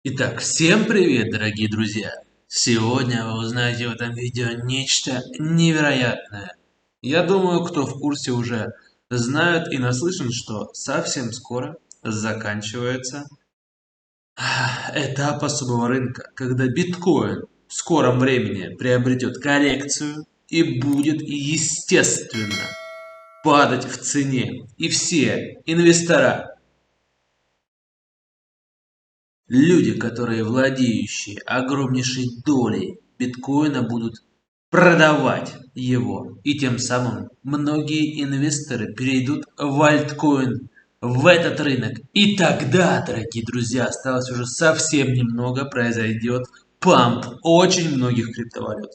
Итак, всем привет, дорогие друзья! Сегодня вы узнаете в этом видео нечто невероятное. Я думаю, кто в курсе уже знают и наслышан, что совсем скоро заканчивается этап особого рынка, когда биткоин в скором времени приобретет коррекцию и будет, естественно, падать в цене. И все инвестора, люди, которые владеющие огромнейшей долей биткоина, будут продавать его. И тем самым многие инвесторы перейдут в альткоин, в этот рынок. И тогда, дорогие друзья, осталось уже совсем немного, произойдет памп очень многих криптовалют.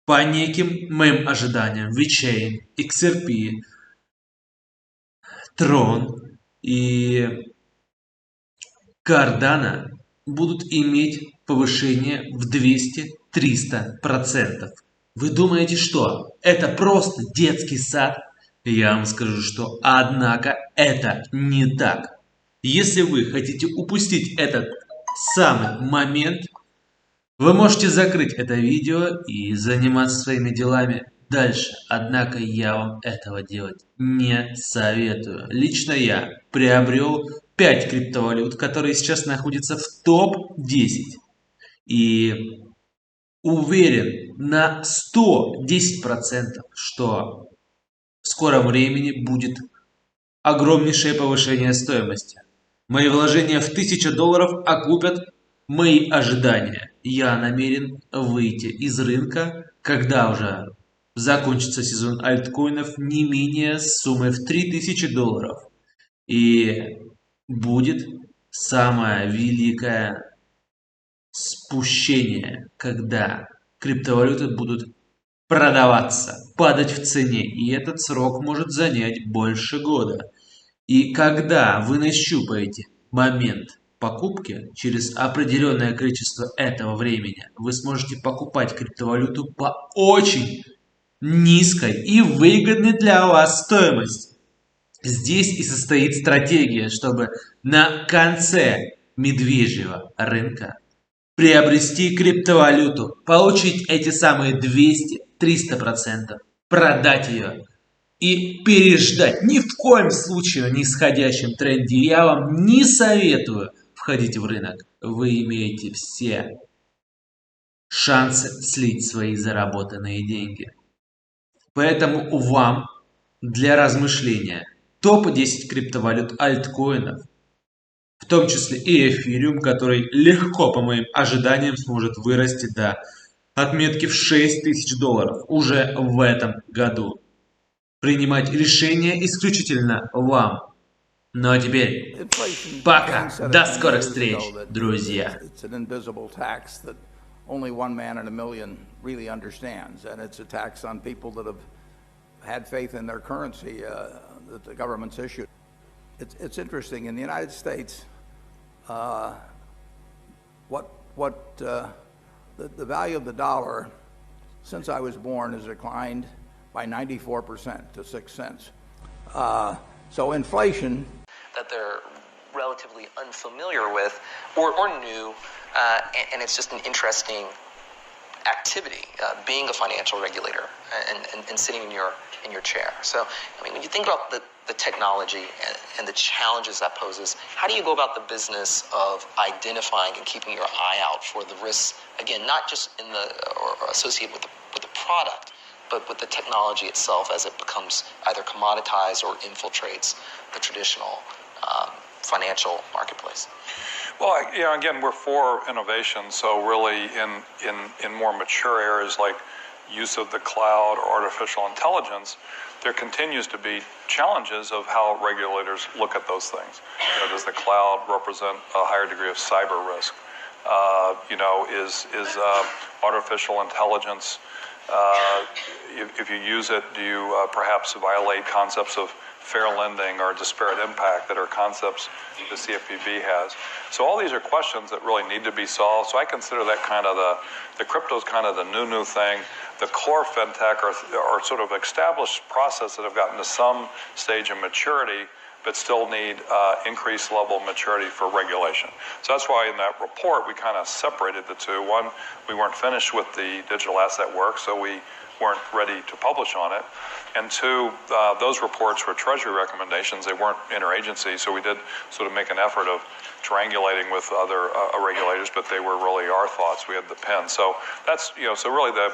По неким моим ожиданиям, VeChain, XRP, Tron и Cardano будут иметь повышение в 200-300%. Вы думаете, что это просто детский сад? Я вам скажу, что однако это не так. Если вы хотите упустить этот самый момент, вы можете закрыть это видео и заниматься своими делами дальше. Однако я вам этого делать не советую. Лично я приобрел 5 криптовалют, которые сейчас находятся в топ-10. И уверен на 110%, что в скором времени будет огромнейшее повышение стоимости. Мои вложения в $1000 окупят мои ожидания. Я намерен выйти из рынка, когда уже закончится сезон альткоинов, не менее суммой в $3000. И будет самое великое спущение, когда криптовалюты будут продаваться, падать в цене. И этот срок может занять больше года. И когда вы нащупаете момент покупки, через определенное количество этого времени вы сможете покупать криптовалюту по очень низкой и выгодной для вас стоимости. Здесь и состоит стратегия, чтобы на конце медвежьего рынка приобрести криптовалюту, получить эти самые 200-300%, продать ее и переждать. Ни в коем случае на нисходящем тренде я вам не советую входить в рынок. Вы имеете все шансы слить свои заработанные деньги. Поэтому вам для размышления топ-10 криптовалют альткоинов, в том числе и эфириум, который легко, по моим ожиданиям, сможет вырасти до отметки в $6000 уже в этом году. Принимать решения исключительно вам. Ну а теперь пока. До скорых встреч, друзья. Only one man in a million really understands, and it's a tax on people that have had faith in their currency that the government's issued. It's interesting in the United States. The value of the dollar since I was born has declined by 94% to 6 cents. So inflation that they're relatively unfamiliar with or new, and it's just an interesting activity, being a financial regulator and sitting in your chair. So, I mean, when you think about the technology and the challenges that poses, how do you go about the business of identifying and keeping your eye out for the risks, again, not just in or associated with the product, but with the technology itself as it becomes either commoditized or infiltrates the traditional financial marketplace? Well, again, we're for innovation. So really in more mature areas like use of the cloud or artificial intelligence, there continues to be challenges of how regulators look at those things. Does the cloud represent a higher degree of cyber risk? Is artificial intelligence, if you use it, do you perhaps violate concepts of fair lending or disparate impact that are concepts the CFPB has? So all these are questions that really need to be solved. So I consider that kind of the crypto's kind of the new thing. The core fintech are sort of established process that have gotten to some stage of maturity but still need increased level of maturity for regulation. So that's why in that report we kind of separated the two. One, we weren't finished with the digital asset work, so we weren't ready to publish on it. And two, those reports were Treasury recommendations. They weren't interagency, so we did sort of make an effort of triangulating with other regulators, but they were really our thoughts. We had the pen. So that's, so really the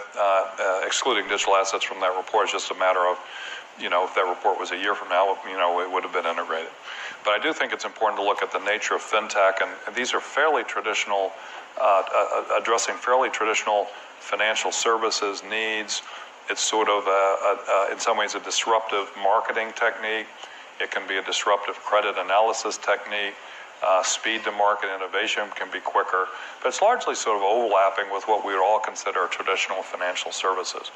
excluding digital assets from that report is just a matter of, if that report was a year from now, it would have been integrated. But I do think it's important to look at the nature of fintech, and these are fairly traditional, addressing fairly traditional financial services needs. It's sort of, in some ways, a disruptive marketing technique. It can be a disruptive credit analysis technique. Speed to market innovation can be quicker, but it's largely sort of overlapping with what we would all consider traditional financial services.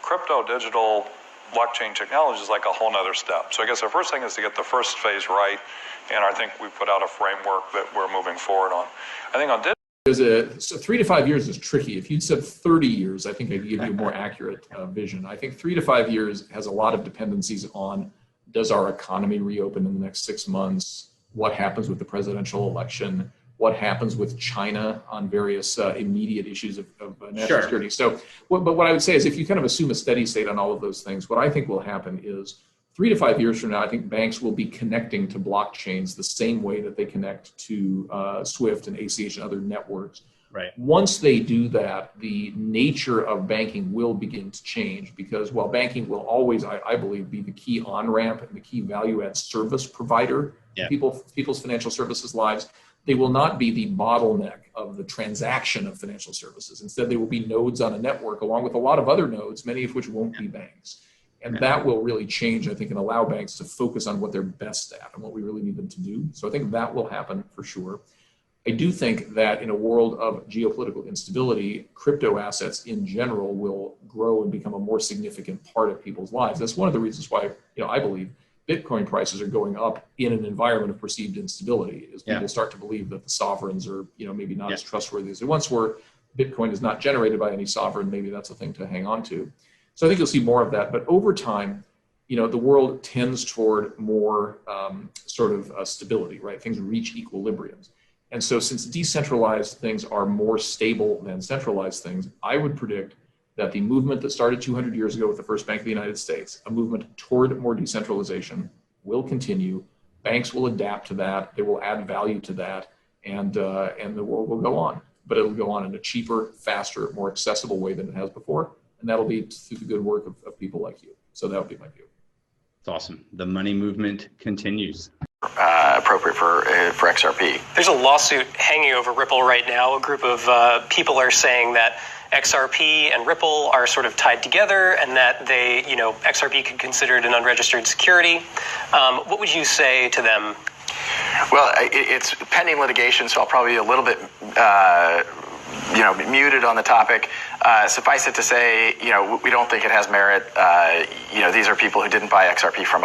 Crypto, digital, blockchain technology is like a whole nother step. So I guess the first thing is to get the first phase right, and I think we put out a framework that we're moving forward on. I think on digital, so 3 to 5 years is tricky. If you'd said 30 years, I think I'd give you a more accurate vision. I think 3 to 5 years has a lot of dependencies on, does our economy reopen in the next 6 months? What happens with the presidential election? What happens with China on various immediate issues of national security? So, but what I would say is, if you kind of assume a steady state on all of those things, what I think will happen is 3 to 5 years from now, I think banks will be connecting to blockchains the same way that they connect to SWIFT and ACH and other networks. Right. Once they do that, the nature of banking will begin to change, because while banking will always, I believe, be the key on-ramp and the key value-add service provider in people's financial services lives, they will not be the bottleneck of the transaction of financial services. Instead, they will be nodes on a network along with a lot of other nodes, many of which won't be banks. And that will really change, I think, and allow banks to focus on what they're best at and what we really need them to do. So I think that will happen for sure. I do think that in a world of geopolitical instability, crypto assets in general will grow and become a more significant part of people's lives. That's one of the reasons why, I believe Bitcoin prices are going up in an environment of perceived instability, as people start to believe that the sovereigns are, maybe not as trustworthy as they once were. Bitcoin is not generated by any sovereign. Maybe that's a thing to hang on to. So I think you'll see more of that. But over time, the world tends toward more stability, right? Things reach equilibriums. And so since decentralized things are more stable than centralized things, I would predict that the movement that started 200 years ago with the first Bank of the United States, a movement toward more decentralization, will continue. Banks will adapt to that. They will add value to that, and the world will go on. But it'll go on in a cheaper, faster, more accessible way than it has before. And that'll be through the good work of people like you. So that would be my view. It's awesome. The money movement continues. Appropriate for XRP. There's a lawsuit hanging over Ripple right now. A group of people are saying that XRP and Ripple are sort of tied together, and that they, XRP could consider it an unregistered security. What would you say to them? Well, it's pending litigation, so I'll probably be a little bit, muted on the topic. Suffice it to say, we don't think it has merit. These are people who didn't buy XRP from